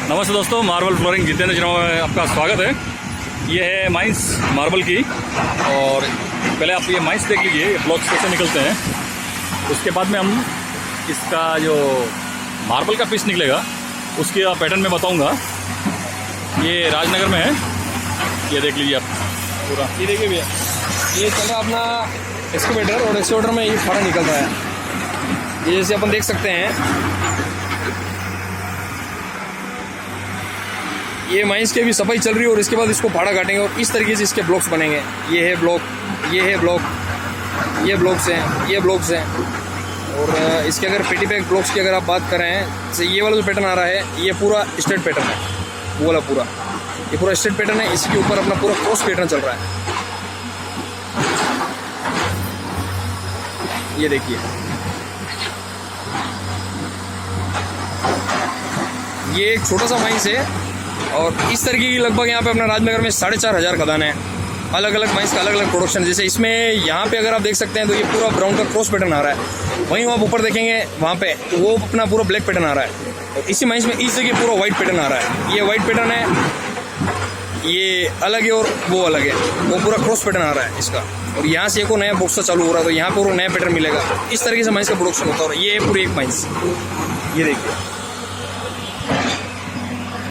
नमस्ते दोस्तों, marble flooring Jitendra channel में आपका स्वागत है। ये है माइंस मार्बल की। और पहले आप ये माइंस देख लीजिए, ये ब्लॉक्स कैसे निकलते हैं। उसके बाद में हम इसका जो मार्बल का पीस निकलेगा उसके पैटर्न में बताऊंगा। ये राजनगर में है, ये देख लीजिए आप पूरा। ये देखिए भैया, ये चल रहा अपना एक्सकेवेटर, और एक्सकेवेटर में ये फाड़ा निकल रहा है। ये जैसे अपन देख सकते हैं, ये माइंस की भी सफाई चल रही है और इसके बाद इसको फाड़ा काटेंगे और इस तरीके से इसके ब्लॉक्स बनेंगे। ये है ब्लॉक, ये है ब्लॉक, ये ब्लॉक्स हैं, ये ब्लॉक्स हैं। और इसके अगर पेटी पैक ब्लॉक्स की अगर आप बात करें, जैसे ये वाला जो पैटर्न आ रहा है, ये पूरा स्ट्रेट पैटर्न है। वो वाला पूरा, ये पूरा स्ट्रेट पैटर्न है। इसके ऊपर अपना पूरा क्रॉस पैटर्न चल रहा है। ये देखिए, ये एक छोटा सा माइंस है और इस तरीके की लगभग यहाँ पे अपना राजनगर में 4,500 खदान है। अलग अलग माइंस का अलग अलग प्रोडक्शन। जैसे इसमें यहाँ पे अगर आप देख सकते हैं तो ये पूरा ब्राउन का क्रॉस पैटर्न आ रहा है। वहीं आप ऊपर देखेंगे वहाँ पे तो वो अपना पूरा ब्लैक पैटर्न आ रहा है। और इसी माइंस में इस जगह पूरा वाइट पैटर्न आ रहा है। ये वाइट पैटर्न है, ये अलग है और वो अलग है। वो पूरा क्रॉस पैटर्न आ रहा है इसका। और यहाँ से एक और नया बॉक्स चालू हो रहा है, तो यहाँ पर नया पैटर्न मिलेगा। इस तरीके से माइंस का प्रोडक्शन होता है। और ये है पूरी एक माइंस, ये देखिए।